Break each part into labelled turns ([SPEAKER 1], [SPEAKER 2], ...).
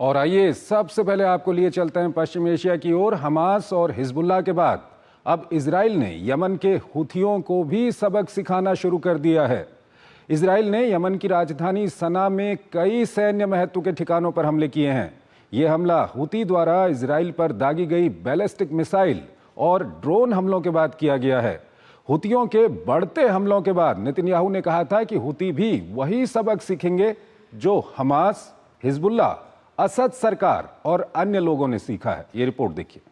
[SPEAKER 1] और आइए सबसे पहले आपको लिए चलते हैं पश्चिम एशिया की ओर। हमास और हिजबुल्लाह के बाद अब इजराइल ने यमन के हुथियों को भी सबक सिखाना शुरू कर दिया है। इजराइल ने यमन की राजधानी सना में कई सैन्य महत्व के ठिकानों पर हमले किए हैं। यह हमला हुती द्वारा इजराइल पर दागी गई बैलिस्टिक मिसाइल और ड्रोन हमलों के बाद किया गया है। हुतियों के बढ़ते हमलों के बाद नेतन्याहू ने कहा था कि हुती भी वही सबक सीखेंगे जो हमास, हिजबुल्लाह, असद सरकार और अन्य लोगों ने सीखा है। ये रिपोर्ट देखिए।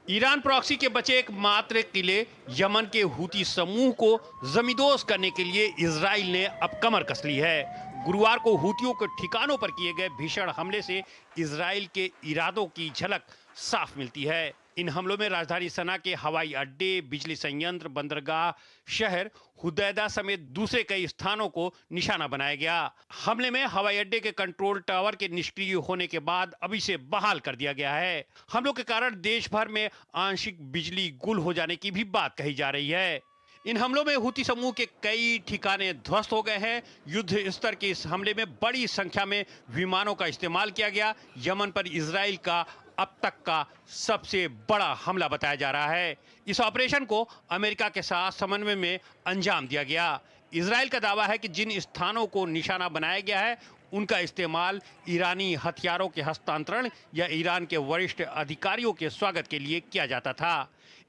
[SPEAKER 2] ईरान प्रॉक्सी के बचे एकमात्र किले यमन के हुती समूह को जमींदोज करने के लिए इजराइल ने अब कमर कस ली है। गुरुवार को हुतियों के ठिकानों पर किए गए भीषण हमले से इजराइल के इरादों की झलक साफ मिलती है। इन हमलों में राजधानी सना के हवाई अड्डे, बिजली संयंत्र, बंदरगाह, शहर हुदैदा समेत दूसरे कई स्थानों को निशाना बनाया गया। हमले में हवाई अड्डे के कंट्रोल टावर के निष्क्रिय होने के बाद अब इसे बहाल कर दिया गया है। हमलों के कारण देश भर में आंशिक बिजली गुल हो जाने की भी बात कही जा रही है। इन हमलों में हुती समूह के कई ठिकाने ध्वस्त हो गए हैं। युद्ध स्तर के इस हमले में बड़ी संख्या में विमानों का इस्तेमाल किया गया। यमन पर इजराइल का अब तक का सबसे बड़ा हमला बताया जा रहा है। इस ऑपरेशन को अमेरिका के साथ समन्वय में अंजाम दिया गया। इजराइल का दावा है कि जिन स्थानों को निशाना बनाया गया है उनका इस्तेमाल ईरानी हथियारों के हस्तांतरण या ईरान के वरिष्ठ अधिकारियों के स्वागत के लिए किया जाता था।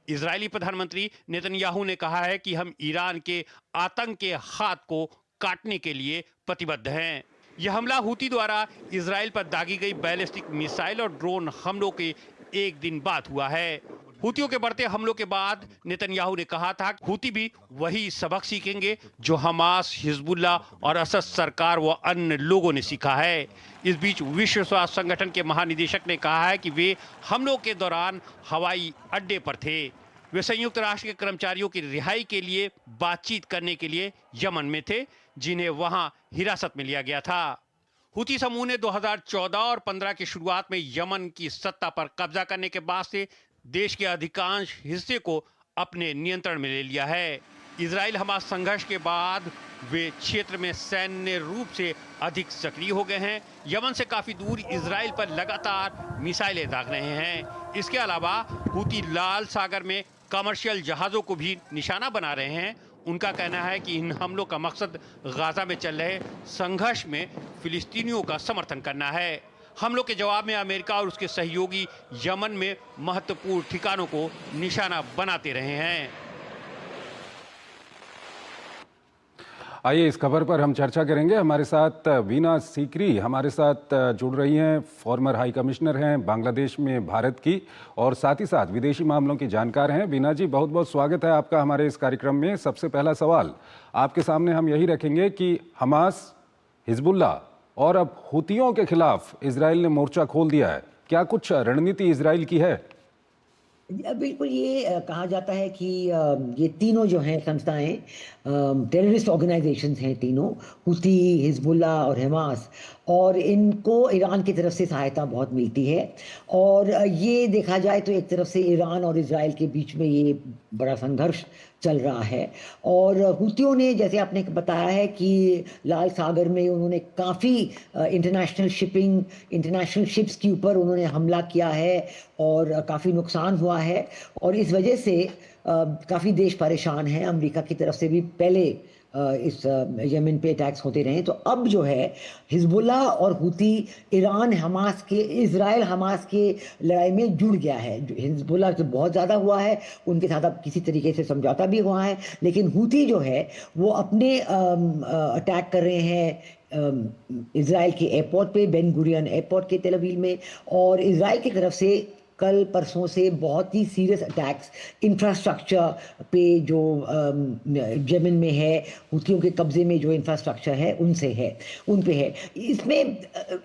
[SPEAKER 2] इजरायली प्रधानमंत्री नेतन्याहू ने कहा है कि हम ईरान के आतंक के हाथ को काटने के लिए प्रतिबद्ध हैं। यह हमला हुती द्वारा इजराइल पर दागी गई बैलिस्टिक मिसाइल और ड्रोन हमलों के एक दिन बाद हुआ है। हुतियों के बढ़ते हमलों के बाद नेतन्याहू ने कहा था कि हुती भी वही सबक सीखेंगे जो हमास, हिजबुल्लाह और असद सरकार व अन्य लोगों ने सीखा है। इस बीच विश्व स्वास्थ्य संगठन के महानिदेशक ने कहा है कि वे हमलों के दौरान हवाई अड्डे पर थे। वे संयुक्त राष्ट्र के कर्मचारियों की रिहाई के लिए बातचीत करने के लिए यमन में थे, जिन्हें वहां हिरासत में लिया गया था। हुती समूह ने 2014 और 15 की शुरुआत में यमन की सत्ता पर कब्जा करने के बाद से देश के अधिकांश हिस्से को अपने नियंत्रण में ले लिया है। इजराइल हमास संघर्ष के बाद वे क्षेत्र में सैन्य रूप से अधिक सक्रिय हो गए हैं। यमन से काफी दूर इजराइल पर लगातार मिसाइलें दाग रहे हैं। इसके अलावा हुती लाल सागर में कमर्शियल जहाजों को भी निशाना बना रहे हैं। उनका कहना है कि इन हमलों का मकसद गाजा में चल रहे संघर्ष में फिलिस्तीनियों का समर्थन करना है। हमलों के जवाब में अमेरिका और उसके सहयोगी यमन में महत्वपूर्ण ठिकानों को निशाना बनाते रहे हैं।
[SPEAKER 1] आइए इस खबर पर हम चर्चा करेंगे। हमारे साथ वीना सीकरी हमारे साथ जुड़ रही हैं। फॉर्मर हाई कमिश्नर हैं बांग्लादेश में भारत की, और साथ ही साथ विदेशी मामलों की जानकार हैं। वीना जी, बहुत बहुत स्वागत है आपका हमारे इस कार्यक्रम में। सबसे पहला सवाल आपके सामने हम यही रखेंगे कि हमास, हिजबुल्लाह और अब हुतियों के खिलाफ इजराइल ने मोर्चा खोल दिया है। क्या कुछ रणनीति इजराइल की है?
[SPEAKER 3] बिल्कुल, ये कहा जाता है कि ये तीनों जो हैं संस्थाएं टेररिस्ट ऑर्गेनाइजेशंस हैं तीनों, हुती, हिजबुल्लाह और हमास, और इनको ईरान की तरफ से सहायता बहुत मिलती है। और ये देखा जाए तो एक तरफ से ईरान और इजराइल के बीच में ये बड़ा संघर्ष चल रहा है। और हुतियों ने, जैसे आपने बताया है कि लाल सागर में उन्होंने काफ़ी इंटरनेशनल शिप्स के ऊपर उन्होंने हमला किया है और काफ़ी नुकसान हुआ है। और इस वजह से काफ़ी देश परेशान हैं। अमेरिका की तरफ से भी पहले इस यमन पे अटैक्स होते रहे। तो अब जो है हिजबुल्लाह और हुती इजराइल हमास के लड़ाई में जुड़ गया है। हिजबुल्लाह तो बहुत ज़्यादा हुआ है, उनके साथ अब किसी तरीके से समझौता भी हुआ है, लेकिन हुती जो है वो अपने अटैक कर रहे हैं इजराइल के एयरपोर्ट पे, बेन गुरियन एयरपोर्ट के तेल अवीव में। और इजराइल की तरफ से कल परसों से बहुत ही सीरियस अटैक्स इंफ्रास्ट्रक्चर पे जो यमन में है, हुतियों के कब्जे में जो इंफ्रास्ट्रक्चर है उन पे है। इसमें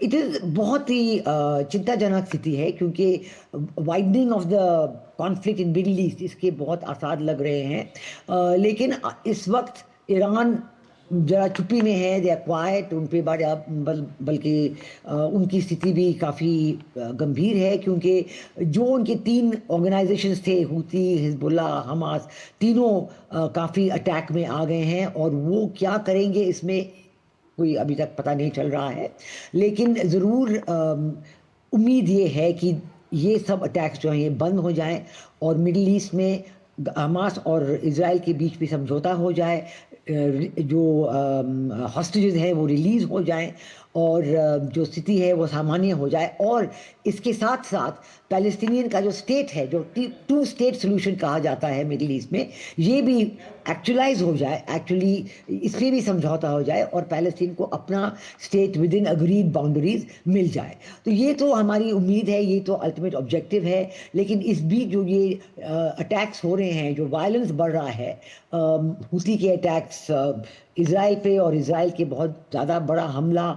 [SPEAKER 3] इट इज़ बहुत ही चिंताजनक स्थिति है, क्योंकि widening of the conflict in middle east इसके बहुत आसार लग रहे हैं। लेकिन इस वक्त ईरान जरा चुप्पी में है, दे आर क्वाइट, उन पे बल्कि उनकी स्थिति भी काफ़ी गंभीर है, क्योंकि जो उनके तीन ऑर्गेनाइजेशंस थे, हुती, हिजबुल्लाह, हमास, तीनों काफ़ी अटैक में आ गए हैं। और वो क्या करेंगे इसमें कोई अभी तक पता नहीं चल रहा है, लेकिन ज़रूर उम्मीद ये है कि ये सब अटैक्स जो हैं ये बंद हो जाएं और मिडल ईस्ट में हमास और इजराइल के बीच भी समझौता हो जाए, जो हॉस्टेजेस हैं वो रिलीज़ हो जाएं और जो स्थिति है वो सामान्य हो जाए, और इसके साथ साथ पैलेस्टीनियन का जो स्टेट है, जो 2 स्टेट सोल्यूशन कहा जाता है मिडिल ईस्ट में, ये भी एक्चुअलाइज हो जाए, एक्चुअली इस पर भी समझौता हो जाए और पैलेस्टीन को अपना state within agreed boundaries मिल जाए। तो ये तो हमारी उम्मीद है, ये तो अल्टीमेट ऑब्जेक्टिव है। लेकिन इस बीच जो ये अटैक्स हो रहे हैं, जो वायलेंस बढ़ रहा है, हुती के अटैक्स इजराइल पे और इजराइल के बहुत ज़्यादा बड़ा हमला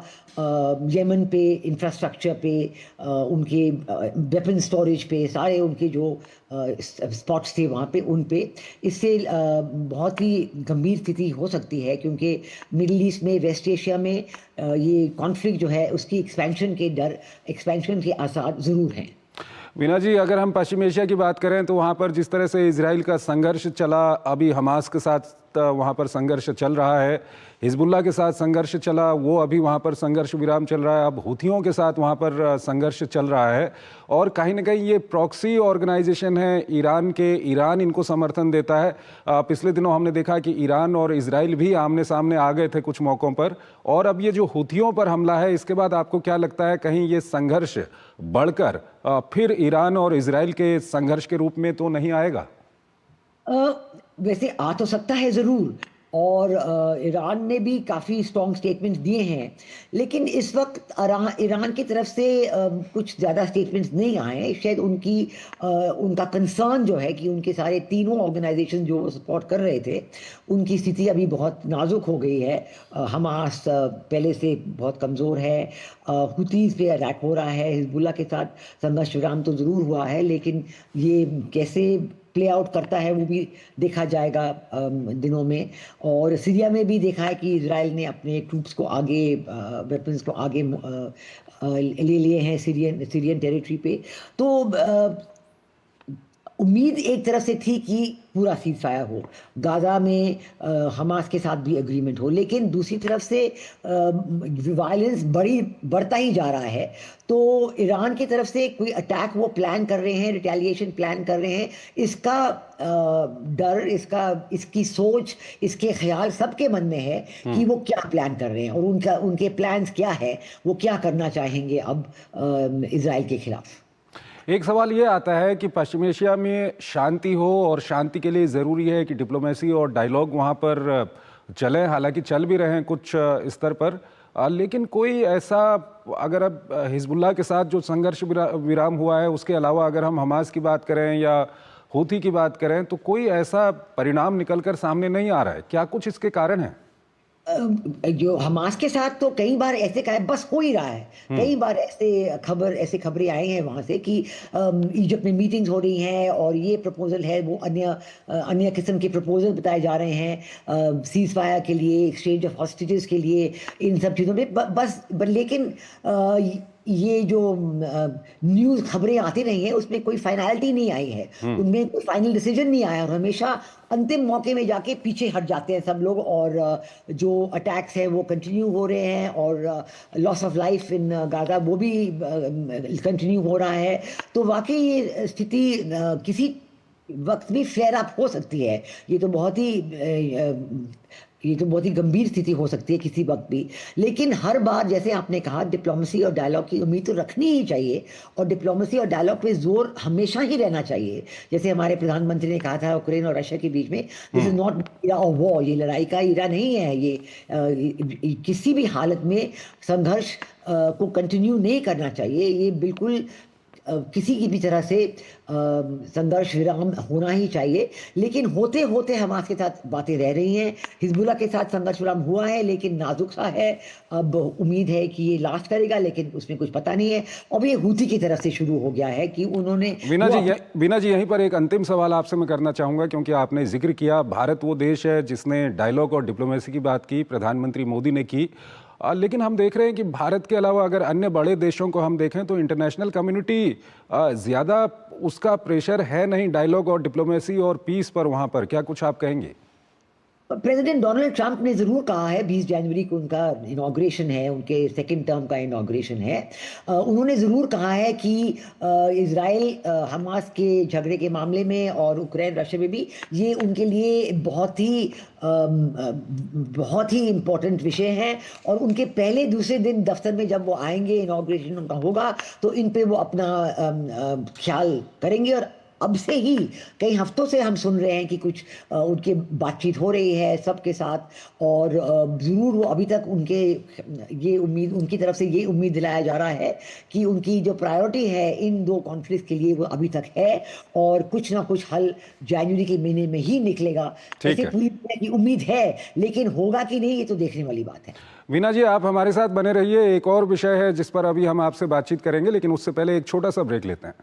[SPEAKER 3] यमन पे, इंफ्रास्ट्रक्चर पे, उनके वेपन स्टोरेज पे, सारे उनके जो स्पॉट्स थे वहाँ पे, उन पे, इससे बहुत ही गंभीर स्थिति हो सकती है, क्योंकि मिडिल ईस्ट में, वेस्ट एशिया में ये कॉन्फ्लिक्ट जो है उसकी एक्सपेंशन के आसार ज़रूर हैं।
[SPEAKER 1] वीना जी, अगर हम पश्चिम एशिया की बात करें तो वहाँ पर जिस तरह से इजराइल का संघर्ष चला, अभी हमास के साथ वहाँ पर संघर्ष चल रहा है, हिजबुल्लाह के साथ संघर्ष चला, वो अभी वहाँ पर संघर्ष विराम चल रहा है, अब हुथियों के साथ वहाँ पर संघर्ष चल रहा है, और कहीं ना कहीं ये प्रॉक्सी ऑर्गेनाइजेशन है ईरान इनको समर्थन देता है। पिछले दिनों हमने देखा कि ईरान और इजराइल भी आमने सामने आ गए थे कुछ मौक़ों पर, और अब ये जो हुथियों पर हमला है, इसके बाद आपको क्या लगता है, कहीं ये संघर्ष बढ़कर फिर ईरान और इजराइल के संघर्ष के रूप में तो नहीं आएगा?
[SPEAKER 3] वैसे आ तो सकता है ज़रूर, और ईरान ने भी काफ़ी स्ट्रॉन्ग स्टेटमेंट्स दिए हैं, लेकिन इस वक्त ईरान की तरफ से कुछ ज़्यादा स्टेटमेंट्स नहीं आए हैं। शायद उनका कंसर्न जो है कि उनके सारे तीनों ऑर्गेनाइजेशन जो सपोर्ट कर रहे थे, उनकी स्थिति अभी बहुत नाजुक हो गई है। हमास पहले से बहुत कमज़ोर है, हुतीज़ पे अटैक हो रहा है, हिजबुल्लाह के साथ संघर्ष विराम तो ज़रूर हुआ है, लेकिन ये कैसे प्ले आउट करता है वो भी देखा जाएगा दिनों में। और सीरिया में भी देखा है कि इजराइल ने अपने ट्रूप्स को आगे, वेपन्स को आगे ले लिए हैं सीरियन टेरिटरी पे। तो उम्मीद एक तरफ से थी कि पूरा सीज फायर हो, गाजा में हमास के साथ भी एग्रीमेंट हो, लेकिन दूसरी तरफ से वायलेंस बढ़ता ही जा रहा है। तो ईरान की तरफ से कोई अटैक वो प्लान कर रहे हैं, रिटेलिएशन प्लान कर रहे हैं, इसका डर, इसकी सोच, इसके ख्याल सबके मन में है कि वो क्या प्लान कर रहे हैं और उनके प्लान्स क्या है, वो क्या करना चाहेंगे अब इजराइल के खिलाफ।
[SPEAKER 1] एक सवाल ये आता है कि पश्चिम एशिया में शांति हो, और शांति के लिए ज़रूरी है कि डिप्लोमेसी और डायलॉग वहाँ पर चलें, हालांकि चल भी रहे हैं कुछ स्तर पर, लेकिन कोई ऐसा, अगर अब हिजबुल्लाह के साथ जो संघर्ष विराम हुआ है, उसके अलावा अगर हम हमास की बात करें या हुती की बात करें, तो कोई ऐसा परिणाम निकलकर सामने नहीं आ रहा है। क्या कुछ इसके कारण है?
[SPEAKER 3] जो हमास के साथ तो कई बार ऐसे कहा, बस हो ही रहा है, कई बार ऐसे खबरें आई हैं वहां से कि इजिप्ट में मीटिंग्स हो रही हैं और ये प्रपोजल है, वो अन्य किस्म के प्रपोजल बताए जा रहे हैं सीज फायर के लिए, एक्सचेंज ऑफ हॉस्टेजेस के लिए, इन सब चीज़ों में बस। लेकिन ये जो न्यूज़ खबरें आती रही हैं उसमें कोई फाइनलिटी नहीं आई है, उनमें कोई फाइनल डिसीजन नहीं आया, और हमेशा अंतिम मौके में जाके पीछे हट जाते हैं सब लोग, और जो अटैक्स हैं वो कंटिन्यू हो रहे हैं, और loss of life in Gaza वो भी कंटिन्यू हो रहा है। तो वाकई ये स्थिति किसी वक्त भी फेयर अप हो सकती है। ये तो बहुत ही गंभीर स्थिति हो सकती है किसी वक्त भी। लेकिन हर बार, जैसे आपने कहा, डिप्लोमेसी और डायलॉग की उम्मीद तो रखनी ही चाहिए, और डिप्लोमेसी और डायलॉग पे जोर हमेशा ही रहना चाहिए। जैसे हमारे प्रधानमंत्री ने कहा था यूक्रेन और रशिया के बीच में, this is not era of war, ये लड़ाई का इरा नहीं है, ये किसी भी हालत में संघर्ष को कंटिन्यू नहीं करना चाहिए। ये बिल्कुल किसी की भी तरह से संघर्ष विराम होना ही चाहिए। लेकिन होते होते हमास के साथ बातें रह रही हैं, हिजबुल्लाह के साथ संघर्ष विराम हुआ है लेकिन नाजुक सा है। अब उम्मीद है कि ये लास्ट करेगा, लेकिन उसमें कुछ पता नहीं है। अब ये हुती की तरफ से शुरू हो गया है कि उन्होंने
[SPEAKER 1] वीना जी यहीं पर एक अंतिम सवाल आपसे मैं करना चाहूँगा, क्योंकि आपने जिक्र किया भारत वो देश है जिसने डायलॉग और डिप्लोमेसी की बात की, प्रधानमंत्री मोदी ने की, लेकिन हम देख रहे हैं कि भारत के अलावा अगर अन्य बड़े देशों को हम देखें तो इंटरनेशनल कम्युनिटी ज़्यादा उसका प्रेशर है नहीं डायलॉग और डिप्लोमेसी और पीस पर। वहाँ पर क्या कुछ आप कहेंगे?
[SPEAKER 3] प्रेसिडेंट डोनाल्ड ट्रंप ने ज़रूर कहा है, 20 जनवरी को उनका इनॉग्रेशन है, उनके सेकंड टर्म का इनॉग्रेशन है। उन्होंने ज़रूर कहा है कि इज़राइल हमास के झगड़े के मामले में और यूक्रेन रशिया में भी ये उनके लिए बहुत ही इम्पोर्टेंट विषय है, और उनके पहले दूसरे दिन दफ्तर में जब वो आएंगे, इनॉग्रेशन उनका होगा, तो इन पे वो अपना ख्याल करेंगे। और अब से ही कई हफ्तों से हम सुन रहे हैं कि कुछ उनकी बातचीत हो रही है सबके साथ, और ज़रूर वो अभी तक उनकी तरफ से ये उम्मीद दिलाया जा रहा है कि उनकी जो प्रायोरिटी है इन दो कॉन्फ्लिक्ट के लिए वो अभी तक है, और कुछ ना कुछ हल जनवरी के महीने में ही निकलेगा।
[SPEAKER 1] ठीक
[SPEAKER 3] ऐसे
[SPEAKER 1] है।
[SPEAKER 3] पूरी तरह की उम्मीद है, लेकिन होगा कि नहीं ये तो देखने वाली बात है।
[SPEAKER 1] वीना जी, आप हमारे साथ बने रहिए। एक और विषय है जिस पर अभी हम आपसे बातचीत करेंगे, लेकिन उससे पहले एक छोटा सा ब्रेक लेते हैं।